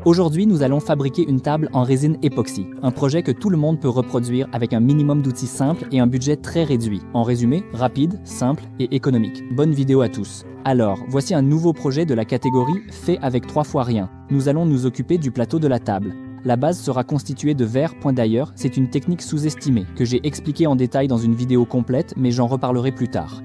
Aujourd'hui, nous allons fabriquer une table en résine époxy, un projet que tout le monde peut reproduire avec un minimum d'outils simples et un budget très réduit. En résumé, rapide, simple et économique. Bonne vidéo à tous. Alors, voici un nouveau projet de la catégorie fait avec 3 fois rien. Nous allons nous occuper du plateau de la table. La base sera constituée de verre, point d'ailleurs, c'est une technique sous-estimée, que j'ai expliquée en détail dans une vidéo complète, mais j'en reparlerai plus tard.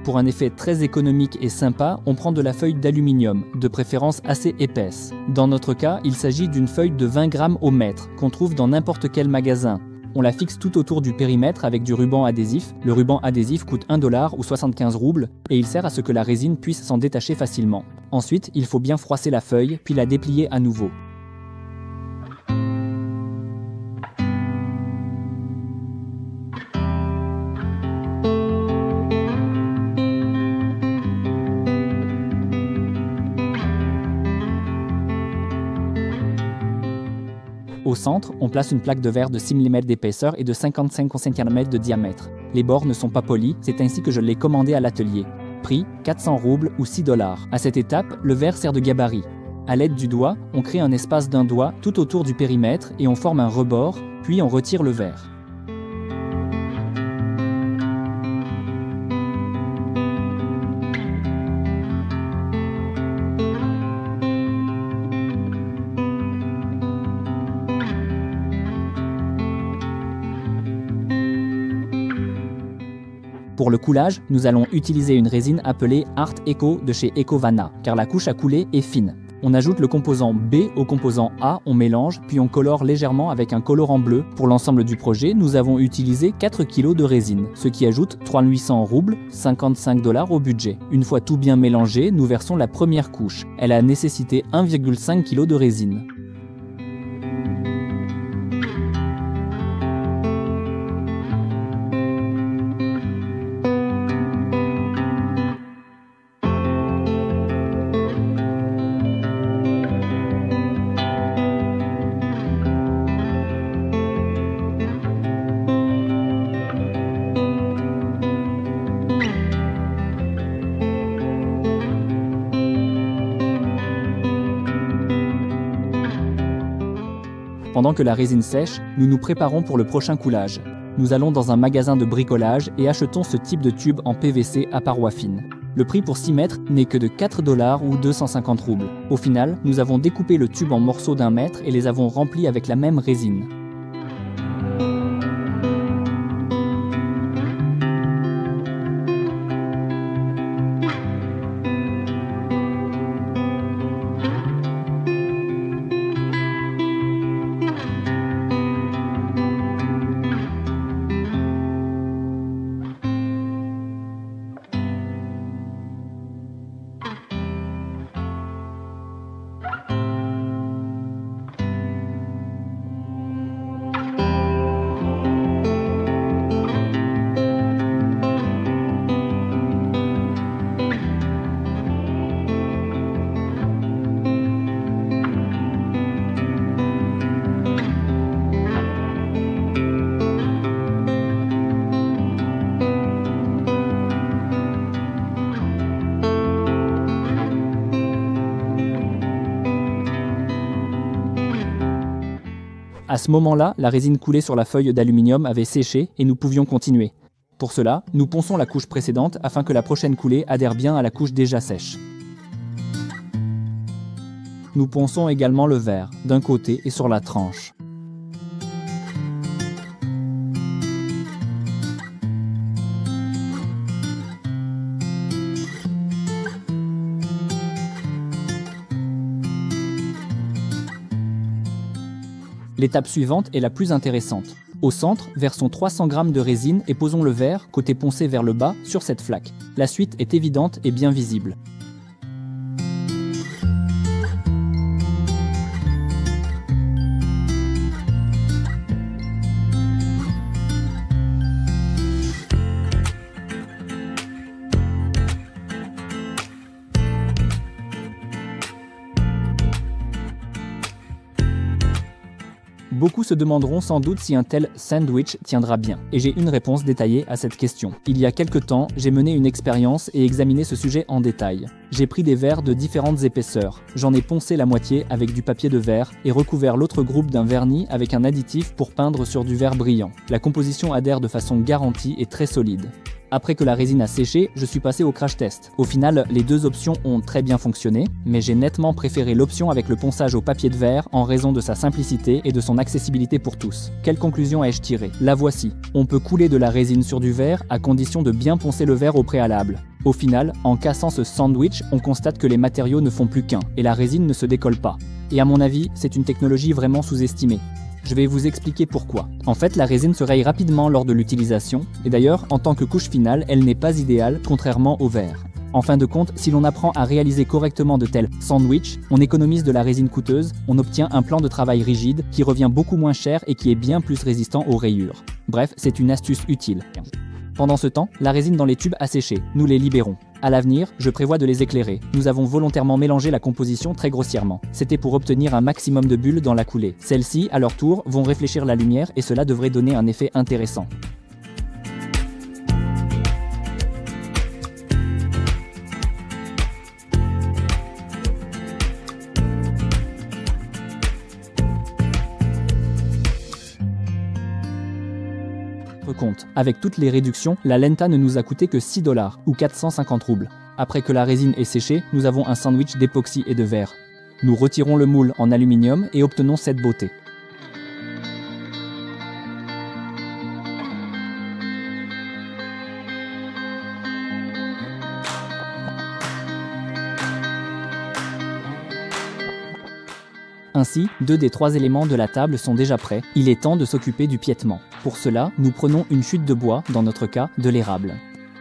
Pour un effet très économique et sympa, on prend de la feuille d'aluminium, de préférence assez épaisse. Dans notre cas, il s'agit d'une feuille de 20 grammes au mètre, qu'on trouve dans n'importe quel magasin. On la fixe tout autour du périmètre avec du ruban adhésif. Le ruban adhésif coûte 1 $ ou 75 roubles et il sert à ce que la résine puisse s'en détacher facilement. Ensuite, il faut bien froisser la feuille, puis la déplier à nouveau. Au centre, on place une plaque de verre de 6 mm d'épaisseur et de 55 cm de diamètre. Les bords ne sont pas polis, c'est ainsi que je l'ai commandé à l'atelier. Prix 400 roubles ou 6 $. À cette étape, le verre sert de gabarit. À l'aide du doigt, on crée un espace d'1 doigt tout autour du périmètre et on forme un rebord, puis on retire le verre. Pour le coulage, nous allons utiliser une résine appelée Art Eco de chez Ecovana, car la couche à couler est fine. On ajoute le composant B au composant A, on mélange, puis on colore légèrement avec un colorant bleu. Pour l'ensemble du projet, nous avons utilisé 4 kg de résine, ce qui ajoute 3800 roubles, 55 $ au budget. Une fois tout bien mélangé, nous versons la première couche. Elle a nécessité 1,5 kg de résine. Pendant que la résine sèche, nous nous préparons pour le prochain coulage. Nous allons dans un magasin de bricolage et achetons ce type de tube en PVC à parois fines. Le prix pour 6 mètres n'est que de 4 $ ou 250 roubles. Au final, nous avons découpé le tube en morceaux d'1 mètre et les avons remplis avec la même résine. À ce moment-là, la résine coulée sur la feuille d'aluminium avait séché et nous pouvions continuer. Pour cela, nous ponçons la couche précédente afin que la prochaine coulée adhère bien à la couche déjà sèche. Nous ponçons également le verre, d'un côté et sur la tranche. L'étape suivante est la plus intéressante. Au centre, versons 300 g de résine et posons le verre, côté poncé vers le bas, sur cette flaque. La suite est évidente et bien visible. Beaucoup se demanderont sans doute si un tel sandwich tiendra bien. Et j'ai une réponse détaillée à cette question. Il y a quelques temps, j'ai mené une expérience et examiné ce sujet en détail. J'ai pris des verres de différentes épaisseurs. J'en ai poncé la moitié avec du papier de verre et recouvert l'autre groupe d'un vernis avec un additif pour peindre sur du verre brillant. La composition adhère de façon garantie et très solide. Après que la résine a séché, je suis passé au crash test. Au final, les deux options ont très bien fonctionné, mais j'ai nettement préféré l'option avec le ponçage au papier de verre en raison de sa simplicité et de son accessibilité pour tous. Quelle conclusion ai-je tirée? La voici. On peut couler de la résine sur du verre à condition de bien poncer le verre au préalable. Au final, en cassant ce sandwich, on constate que les matériaux ne font plus qu'un et la résine ne se décolle pas. Et à mon avis, c'est une technologie vraiment sous-estimée. Je vais vous expliquer pourquoi. En fait, la résine se raye rapidement lors de l'utilisation, et d'ailleurs, en tant que couche finale, elle n'est pas idéale, contrairement au verre. En fin de compte, si l'on apprend à réaliser correctement de tels sandwichs, on économise de la résine coûteuse, on obtient un plan de travail rigide, qui revient beaucoup moins cher et qui est bien plus résistant aux rayures. Bref, c'est une astuce utile. Pendant ce temps, la résine dans les tubes a séché, nous les libérons. À l'avenir, je prévois de les éclairer. Nous avons volontairement mélangé la composition très grossièrement. C'était pour obtenir un maximum de bulles dans la coulée. Celles-ci, à leur tour, vont réfléchir la lumière et cela devrait donner un effet intéressant. Compte. Avec toutes les réductions, la Lenta ne nous a coûté que 6 $ ou 450 roubles. Après que la résine est séchée, nous avons un sandwich d'époxy et de verre. Nous retirons le moule en aluminium et obtenons cette beauté. Ainsi, 2 des 3 éléments de la table sont déjà prêts, il est temps de s'occuper du piétement. Pour cela, nous prenons une chute de bois, dans notre cas, de l'érable.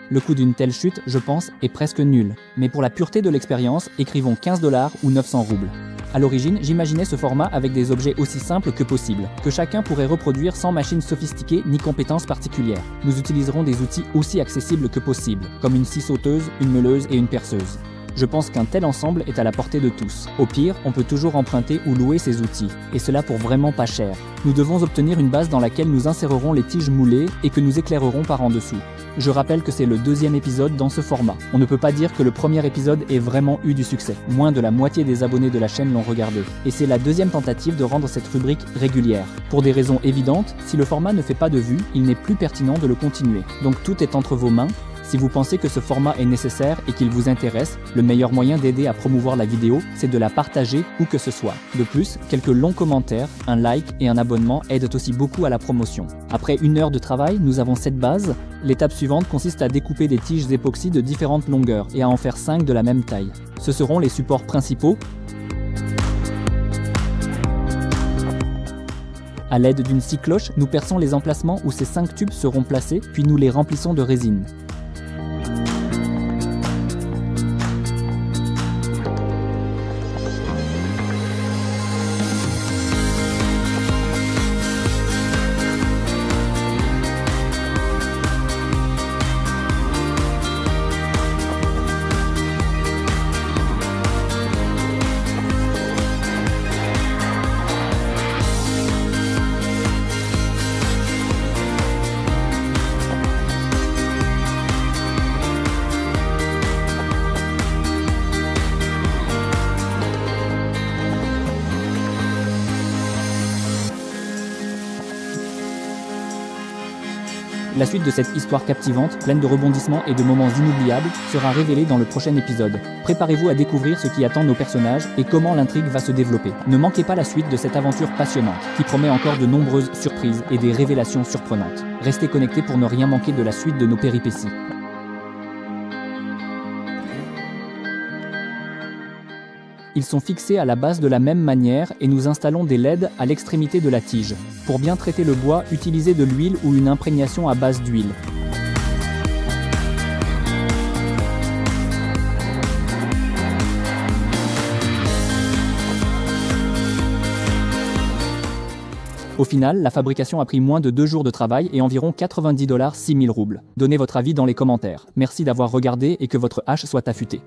Le coût d'une telle chute, je pense, est presque nul, mais pour la pureté de l'expérience, écrivons 15 $ ou 900 roubles. À l'origine, j'imaginais ce format avec des objets aussi simples que possible, que chacun pourrait reproduire sans machine sophistiquée ni compétences particulières. Nous utiliserons des outils aussi accessibles que possible, comme une scie sauteuse, une meuleuse et une perceuse. Je pense qu'un tel ensemble est à la portée de tous. Au pire, on peut toujours emprunter ou louer ces outils, et cela pour vraiment pas cher. Nous devons obtenir une base dans laquelle nous insérerons les tiges moulées et que nous éclairerons par en dessous. Je rappelle que c'est le 2e épisode dans ce format. On ne peut pas dire que le premier épisode ait vraiment eu du succès. Moins de la moitié des abonnés de la chaîne l'ont regardé. Et c'est la 2e tentative de rendre cette rubrique régulière. Pour des raisons évidentes, si le format ne fait pas de vues, il n'est plus pertinent de le continuer. Donc tout est entre vos mains. Si vous pensez que ce format est nécessaire et qu'il vous intéresse, le meilleur moyen d'aider à promouvoir la vidéo, c'est de la partager où que ce soit. De plus, quelques longs commentaires, un like et un abonnement aident aussi beaucoup à la promotion. Après 1 heure de travail, nous avons cette base. L'étape suivante consiste à découper des tiges époxy de différentes longueurs et à en faire 5 de la même taille. Ce seront les supports principaux. À l'aide d'une scie cloche, nous perçons les emplacements où ces 5 tubes seront placés, puis nous les remplissons de résine. La suite de cette histoire captivante, pleine de rebondissements et de moments inoubliables, sera révélée dans le prochain épisode. Préparez-vous à découvrir ce qui attend nos personnages et comment l'intrigue va se développer. Ne manquez pas la suite de cette aventure passionnante, qui promet encore de nombreuses surprises et des révélations surprenantes. Restez connectés pour ne rien manquer de la suite de nos péripéties. Ils sont fixés à la base de la même manière et nous installons des LED à l'extrémité de la tige. Pour bien traiter le bois, utilisez de l'huile ou une imprégnation à base d'huile. Au final, la fabrication a pris moins de 2 jours de travail et environ 90 $, 6 000 roubles. Donnez votre avis dans les commentaires. Merci d'avoir regardé et que votre hache soit affûtée.